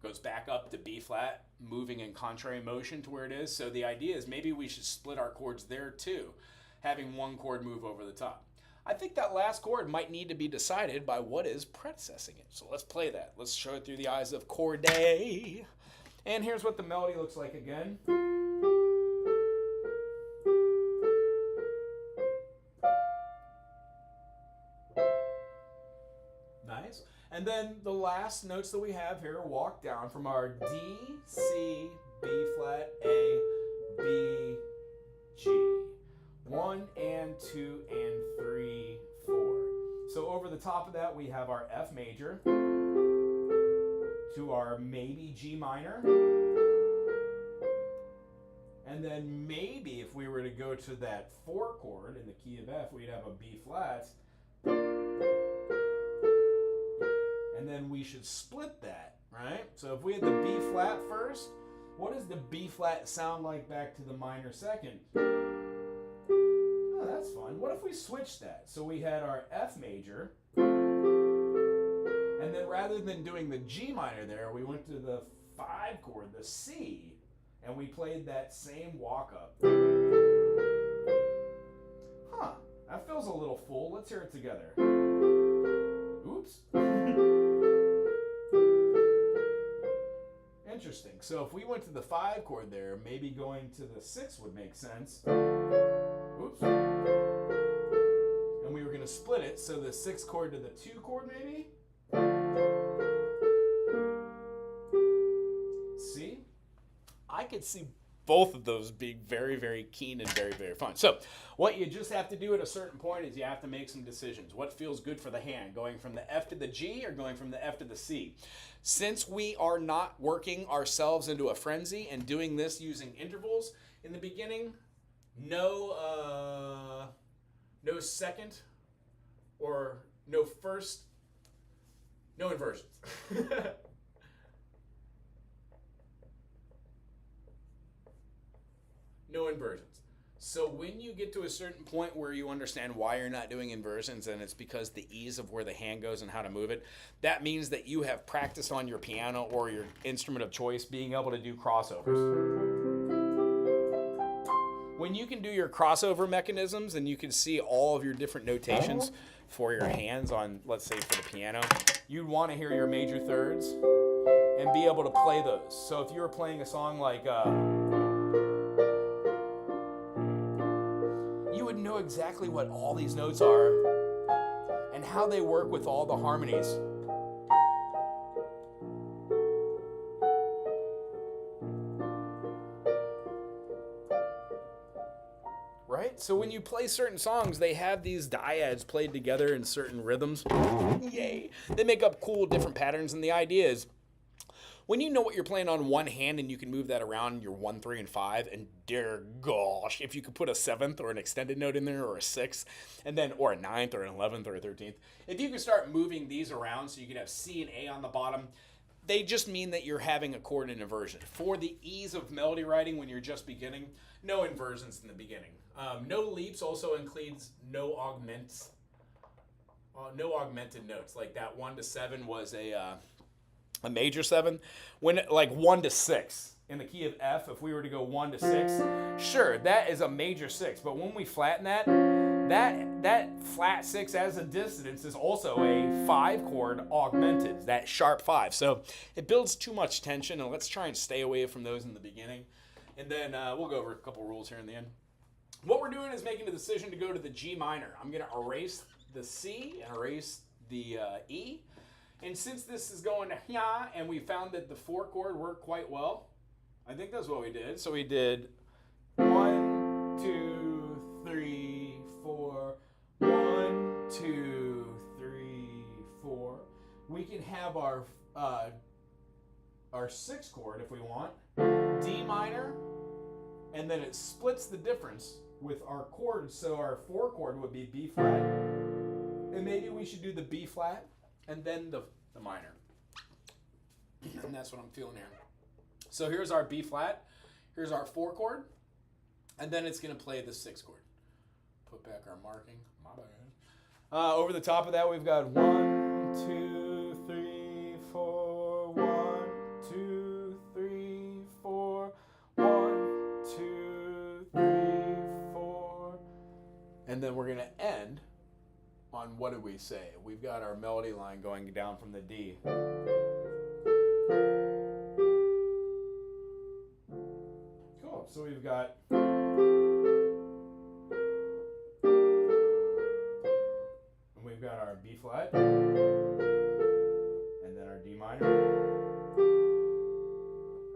Speaker 1: Goes back up to B flat, moving in contrary motion to where it is. So the idea is maybe we should split our chords there too, having 1 chord move over the top. I think that last chord might need to be decided by what is predecessing it. So let's play that. Let's show it through the eyes of chord A. And here's what the melody looks like again. Nice. And then the last notes that we have here walk down from our D, C, B flat, A, B, G. 1 and 2 and 3, 4. So over the top of that we have our F major to our maybe G minor. And then maybe if we were to go to that 4 chord in the key of F, we'd have a B flat. And then we should split that, right? So if we had the B flat first, what does the B flat sound like back to the minor second? Oh, that's fun. What if we switched that? So we had our F major, and then rather than doing the G minor there, we went to the 5 chord, the C, and we played that same walk up. Huh, that feels a little full. Let's hear it together. Oops. Interesting. So if we went to the 5 chord there, maybe going to the 6 would make sense. Oops. And we were going to split it, so the 6 chord to the 2 chord maybe. See? I could see both of those being very, very keen and very, very fun. So what you just have to do at a certain point is you have to make some decisions. What feels good for the hand? Going from the F to the G or going from the F to the C? Since we are not working ourselves into a frenzy and doing this using intervals in the beginning, no second or no first, no inversions. No inversions. So when you get to a certain point where you understand why you're not doing inversions, and it's because the ease of where the hand goes and how to move it, that means that you have practiced on your piano or your instrument of choice being able to do crossovers. When you can do your crossover mechanisms and you can see all of your different notations for your hands on, let's say for the piano, you'd want to hear your major thirds and be able to play those. So if you were playing a song like you would know exactly what all these notes are and how they work with all the harmonies. it. So when you play certain songs, they have these dyads played together in certain rhythms. Yay! They make up cool different patterns, and the idea is, when you know what you're playing on one hand and you can move that around your 1, 3, and 5, and dear gosh, if you could put a 7th or an extended note in there, or a 6th, and then, or a 9th, or an 11th, or a 13th, if you could start moving these around so you could have C and A on the bottom, they just mean that you're having a chord inversion. For the ease of melody writing when you're just beginning, no inversions in the beginning. No leaps also includes no augmented notes. Like that 1 to 7 was a major 7. When like 1 to 6 in the key of F, if we were to go 1 to 6, sure, that is a major 6. But when we flatten that flat 6 as a dissonance is also a 5 chord augmented, that sharp 5. So it builds too much tension, and let's try and stay away from those in the beginning. And then we'll go over a couple rules here in the end. What we're doing is making a decision to go to the G minor. I'm going to erase the C and erase the E. And since this is going to ya, and we found that the 4 chord worked quite well, I think that's what we did. So we did 1, 2, 3, 4, 1, 2, 3, 4. We can have our 6th chord if we want, D minor, and then it splits the difference with our chords. So our 4 chord would be B flat, and maybe we should do the B flat and then the minor. And that's what I'm feeling here. So here's our B flat, here's our 4 chord, and then it's going to play the 6th chord. Put back our marking. My bad. Over the top of that, we've got 1, 2, 3, 4, 1, 2, 3, 4, 1, 2, 3, 4. And then we're going to end on, what did we say? We've got our melody line going down from the D. Cool. So we've got our B flat, and then our D minor.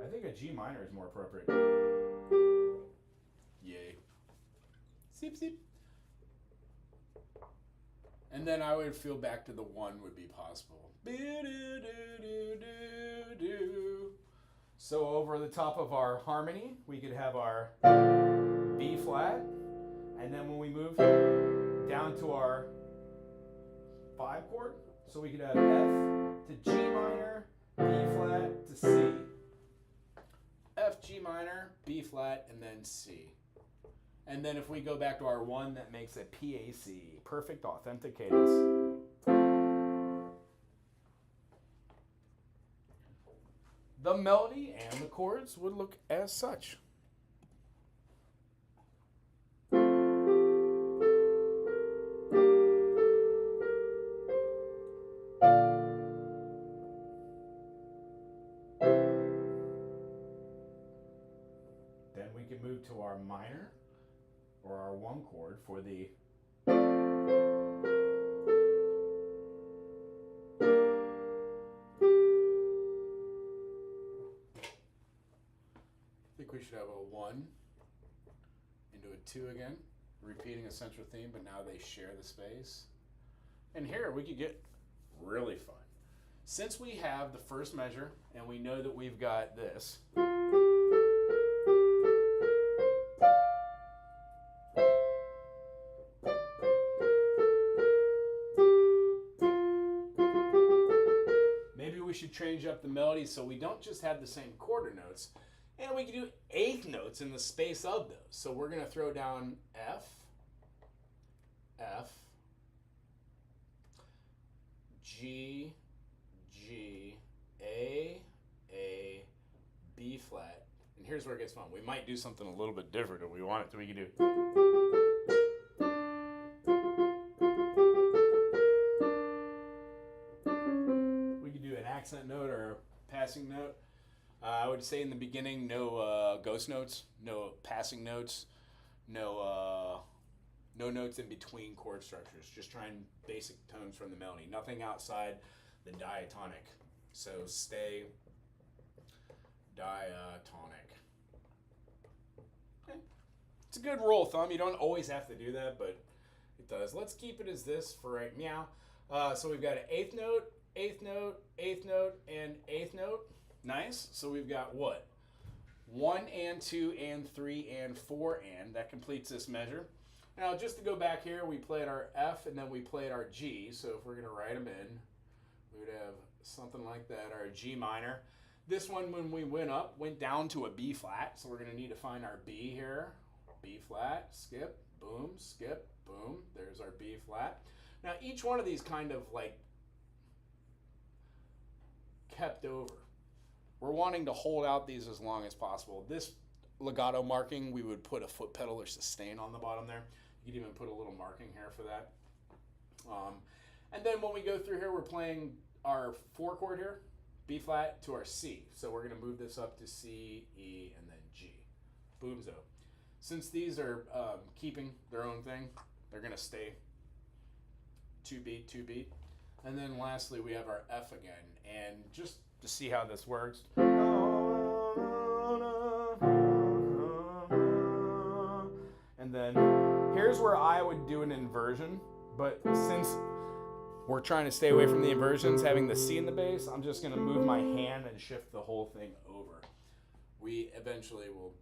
Speaker 1: I think a G minor is more appropriate. Yay. Seep, seep. And then I would feel back to the 1 would be possible. So over the top of our harmony, we could have our B flat, and then when we move down to our 5 chord, so we could have F to G minor, B flat to C. F, G minor, B flat, and then C. And then if we go back to our 1, that makes a PAC, perfect authentic cadence. The melody and the chords would look as such. Then we can move to our minor, or our 1 chord for the I think we should have a 1 into a 2 again, repeating a central theme, but now they share the space. And here we could get really fun. Since we have the first measure and we know that we've got this, maybe we should change up the melody so we don't just have the same quarter notes, and we can do 8th notes in the space of those. So we're going to throw down F, F, G, G, A, B flat. And here's where it gets fun. We might do something a little bit different if we want it. So we can do. We could do an accent note or a passing note. I would say in the beginning, no ghost notes, no passing notes, no notes in between chord structures. Just trying basic tones from the melody. Nothing outside the diatonic. So stay diatonic. Okay. a good rule of thumb. You don't always have to do that, but it does. Let's keep it as this for right now. So we've got an eighth note, eighth note, eighth note, and eighth note. Nice. So we've got what? 1 and 2 and 3 and 4 and. That completes this measure. Now, just to go back here, we played our F and then we played our G. So if we're going to write them in, we would have something like that, our G minor. This one, when we went up, went down to a B flat. So we're going to need to find our B here. B flat, skip, boom, skip, boom. There's our B flat. Now, each one of these kind of like kept over. We're wanting to hold out these as long as possible. This legato marking, we would put a foot pedal or sustain on the bottom there. You could even put a little marking here for that. And then when we go through here, we're playing our 4 chord here, B flat to our C. So we're going to move this up to C, E, and then G. Boomzo. Since these are keeping their own thing, they're going to stay 2 beat, 2 beat. And then lastly, we have our F again. And just to see how this works. And then here's where I would do an inversion, but since we're trying to stay away from the inversions, having the C in the bass, I'm just going to move my hand and shift the whole thing over. We eventually will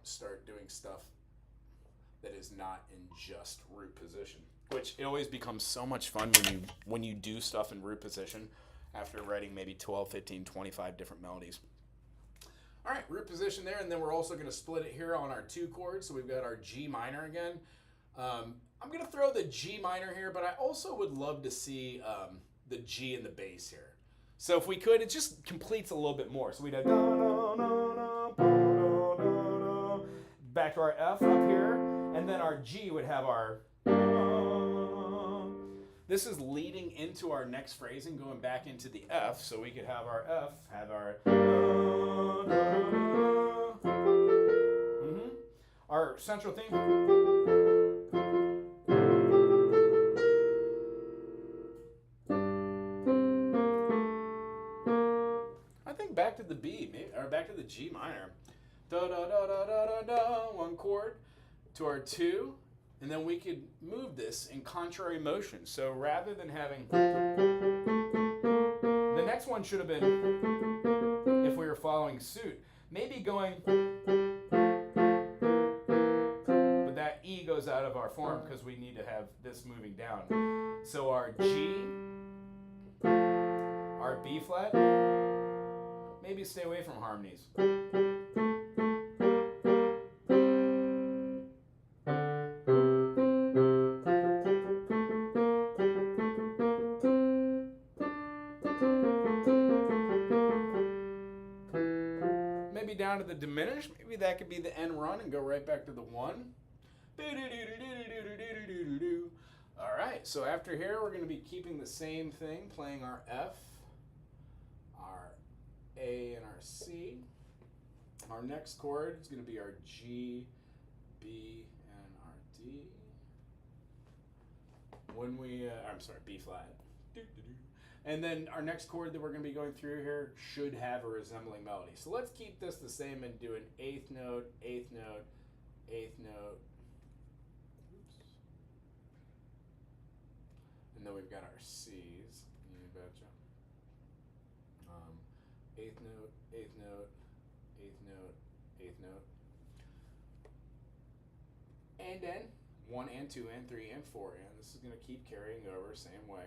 Speaker 1: start doing stuff that is not in just root position, which it always becomes so much fun when you do stuff in root position after writing maybe 12, 15, 25 different melodies. All right, root position there, and then we're also going to split it here on our 2 chords. So we've got our G minor again. I'm going to throw the G minor here, but I also would love to see the G in the bass here. So if we could, it just completes a little bit more. So we'd have back to our F up here, and then our G would have our. This is leading into our next phrasing, going back into the F, so we could have our F, have our our central theme. I think back to the B, maybe, or back to the G minor. Da da da da da da da. 1 chord to our 2. And then we could move this in contrary motion. So rather than having... The next one should have been, if we were following suit, maybe going... But that E goes out of our form because we need to have this moving down. So our G, our B flat, maybe stay away from harmonies. Down to the diminished, maybe that could be the end run and go right back to the 1. All right, so after here, we're going to be keeping the same thing, playing our F, our A, and our C. Our next chord is going to be our G, B, and our D. When we, B flat. And then our next chord that we're going to be going through here should have a resembling melody. So let's keep this the same and do an 8th note, 8th note, 8th note. Oops. And then we've got our C's. You betcha. 8th note, 8th note, 8th note, 8th note. And then 1 and 2 and 3 and 4 and. This is going to keep carrying over same way.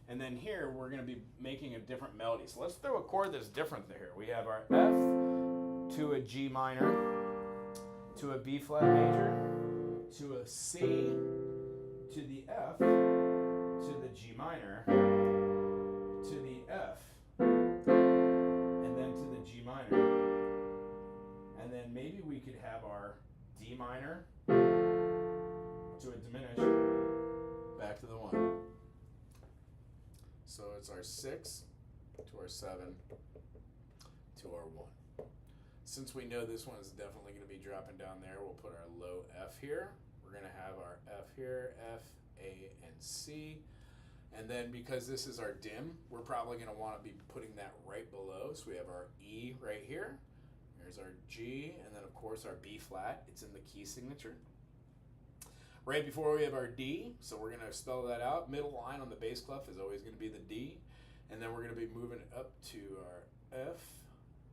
Speaker 1: And then here, we're going to be making a different melody. So let's throw a chord that's different here. We have our F to a G minor, to a B flat major, to a C, to the F, to the G minor, to the F, and then to the G minor. And then maybe we could have our D minor to a diminished, back to the 1. So it's our 6 to our 7 to our 1. Since we know this one is definitely going to be dropping down there, we'll put our low F here. We're going to have our F here, F, A, and C. And then because this is our dim, we're probably going to want to be putting that right below. So we have our E right here. There's our G, and then of course our B flat. It's in the key signature. Right before we have our D, so we're gonna spell that out. Middle line on the bass clef is always gonna be the D, and then we're gonna be moving it up to our F,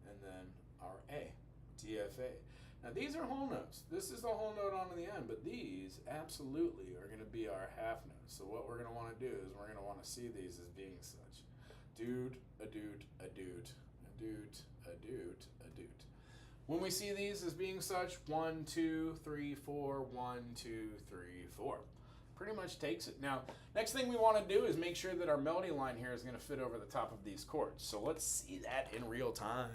Speaker 1: and then our A, D, F, A. Now these are whole notes. This is the whole note on the end, but these absolutely are gonna be our half notes. So what we're gonna wanna do is we're gonna wanna see these as being such. Doot, a doot, a doot, a doot, a doot, a doot. When we see these as being such, 1, 2, 3, 4, 1, 2, 3, 4. Pretty much takes it. Now, next thing we want to do is make sure that our melody line here is going to fit over the top of these chords. So let's see that in real time.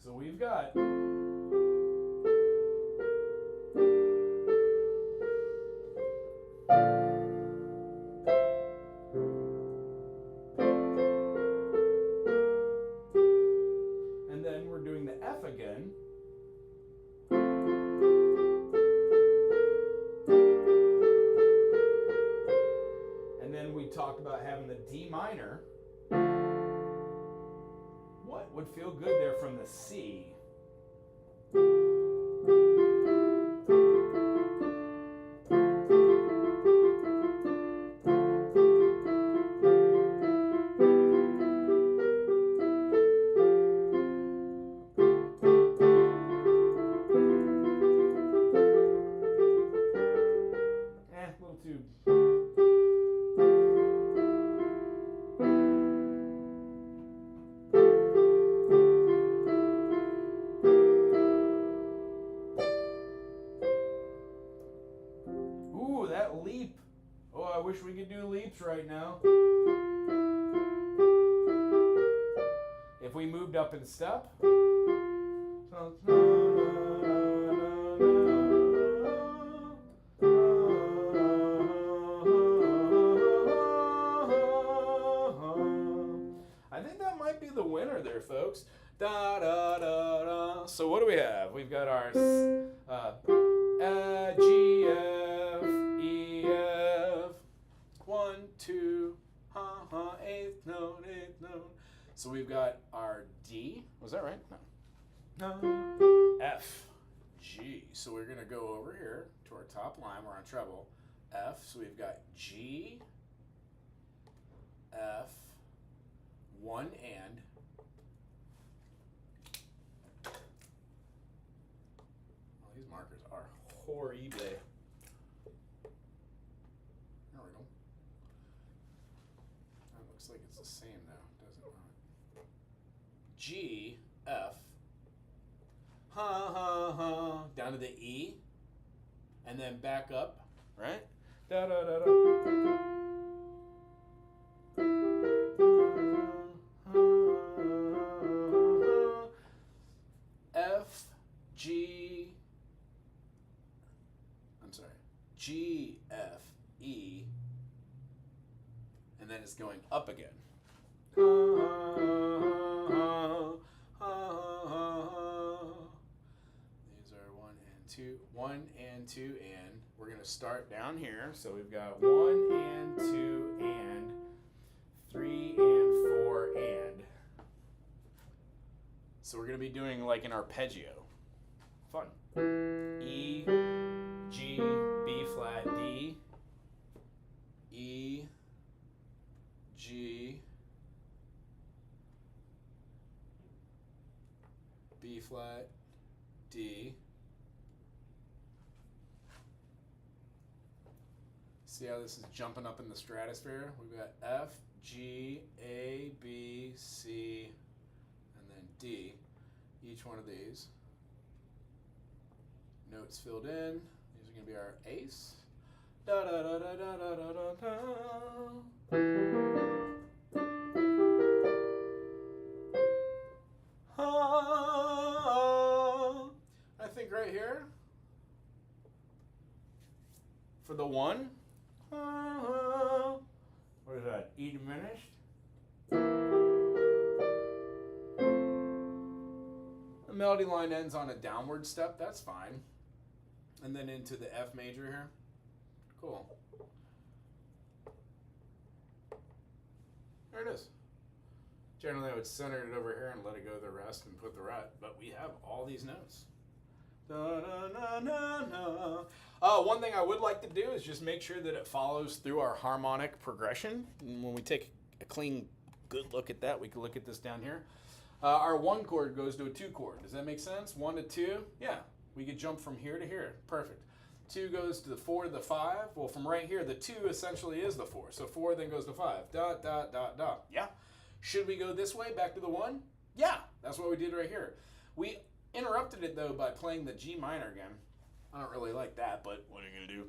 Speaker 1: So we've got... again. And then we talked about having the D minor. What would feel good there from the C? Ooh, that leap. Oh, I wish we could do leaps right now. If we moved up in step. I think that might be the winner there, folks. Da, da, da, da. So what do we have? We've got our G, F, E, F. 1, 2, ha, ha, eighth note, eighth note. So we've got our D. Was that right? No. F, G. So we're going to go over here to our top line. We're on treble. F. So we've got G, F, 1 and. Oh, these markers are horrible. There we go. That looks like it's the same though, doesn't it? G, F, ha, ha, ha, down to the E, and then back up, right? Da, da, da, da. F, G, I'm sorry, G, F, E, and then it's going up again. These are 1 and 2, 1 and 2, and we're going to start down here. So we've got 1 and 2 and 3 and 4 and. So we're going to be doing like an arpeggio. Fun. E, G, B flat, D, E, G, B flat, D. See how this is jumping up in the stratosphere? We've got F, G, A, B, C, and then D. Each one of these. Notes filled in. These are going to be our ace. Da da da da da da da da. I think right here for the 1. What is that? E diminished. The melody line ends on a downward step. That's fine. And then into the F major here. Cool. There it is. Generally, I would center it over here and let it go the rest and put the rest. But we have all these notes. Da, da, na, na, na. One thing I would like to do is just make sure that it follows through our harmonic progression. And when we take a clean, good look at that, we can look at this down here. Our 1 chord goes to a 2 chord. Does that make sense? 1 to 2? Yeah. We could jump from here to here. Perfect. 2 goes to the 4 to the 5. Well, from right here, the 2 essentially is the 4. So 4 then goes to 5. Dot, dot, dot, dot. Yeah. Should we go this way, back to the 1? Yeah. That's what we did right here. We interrupted it, though, by playing the G minor again. I don't really like that, but what are you going to do?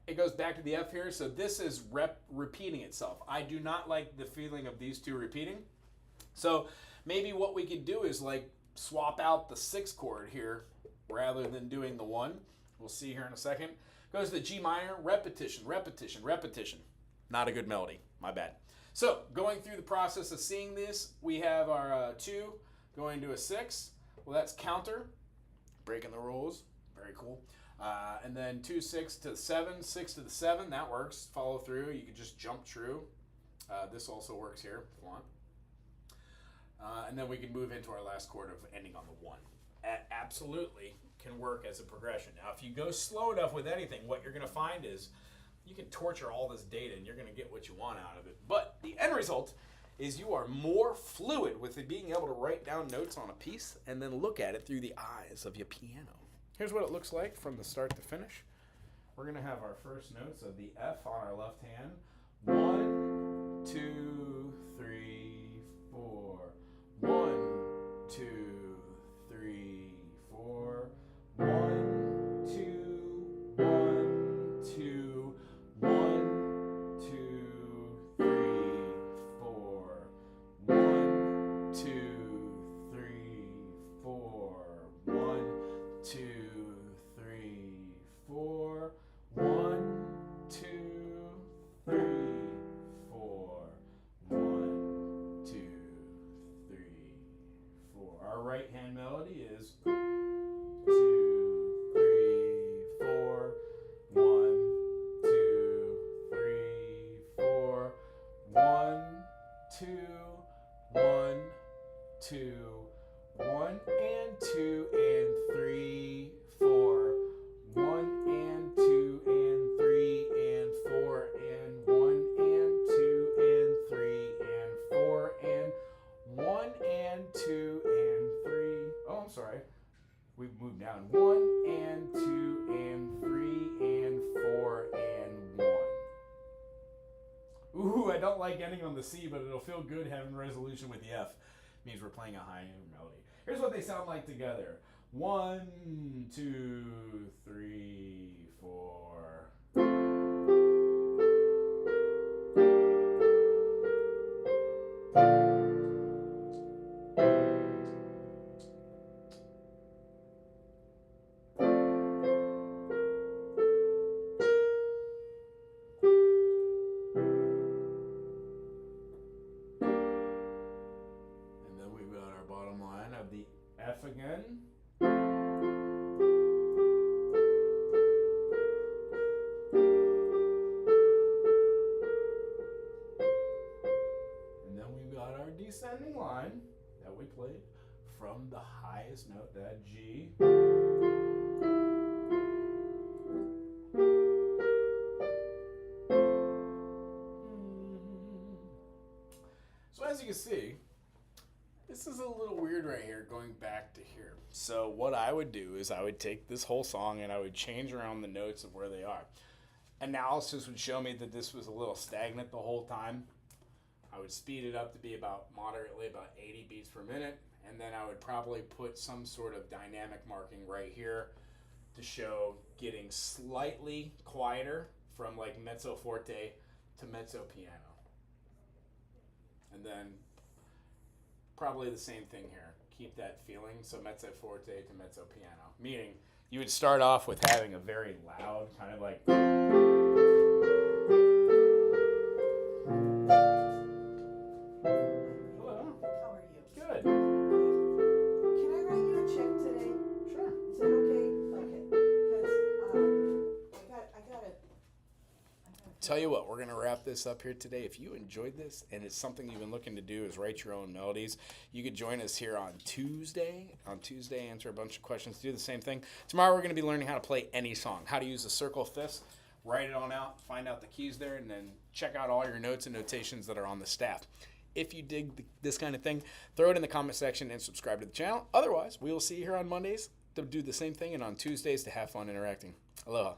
Speaker 1: It goes back to the F here. So this is repeating itself. I do not like the feeling of these two repeating. So maybe what we could do is like swap out the 6 chord here rather than doing the 1. We'll see here in a second. Goes to the G minor, repetition, repetition, repetition. Not a good melody, my bad. So going through the process of seeing this, we have our 2 going to a 6. Well, that's counter, breaking the rules, very cool. And then 2, 6 to the 7, 6 to the 7, that works. Follow through, you can just jump true. This also works here if you want. And then we can move into our last chord of ending on the 1. Absolutely can work as a progression. Now, if you go slow enough with anything, what you're going to find is you can torture all this data and you're going to get what you want out of it. But the end result is you are more fluid with it being able to write down notes on a piece and then look at it through the eyes of your piano. Here's what it looks like from the start to finish. We're going to have our first notes of the F on our left hand. 1, 2, 3, 4. 1, 2, 3, 4. 1, 2, 1, 2. 1, 2, 3, 4. 1, 2, 3, 4. 1, 2, 3, 4. 1, 2, 3, 4. 1, 2, 3, 4. Our right hand melody is 2, 3, 4. 1, 2, 3, 4. 1, 2, 1, 2, 1 and 2 and 3, 4. 1 and 2 and 3 and 4 and 1 and 2 and 3 and 4 and 1 and 2 and 3. Oh, I'm sorry. We've moved down. 1 and 2 and 3 and 4 and 1. Ooh, I don't like ending on the C, but it'll feel good having resolution with the F. It means we're playing a high melody. Here's what they sound like together. 1, 2, 3, 4. And then we've got our bottom line of the F again. Descending line that we played from the highest note, that G. So as you can see, this is a little weird right here, going back to here. So what I would do is I would take this whole song and I would change around the notes of where they are. Analysis would show me that this was a little stagnant the whole time. I would speed it up to be about 80 beats per minute, and then I would probably put some sort of dynamic marking right here to show getting slightly quieter from like mezzo forte to mezzo piano. And then probably the same thing here. Keep that feeling, so mezzo forte to mezzo piano. Meaning you would start off with having a very loud kind of like... tell you what, we're going to wrap this up here today. If you enjoyed this and it's something you've been looking to do is write your own melodies, you could join us here on Tuesday. On Tuesday, answer a bunch of questions, do the same thing. Tomorrow we're going to be learning how to play any song, how to use the circle fifths, write it on out, find out the keys there, and then check out all your notes and notations that are on the staff. If you dig this kind of thing, throw it in the comment section and subscribe to the channel. Otherwise, we will see you here on Mondays to do the same thing and on Tuesdays to have fun interacting. Aloha.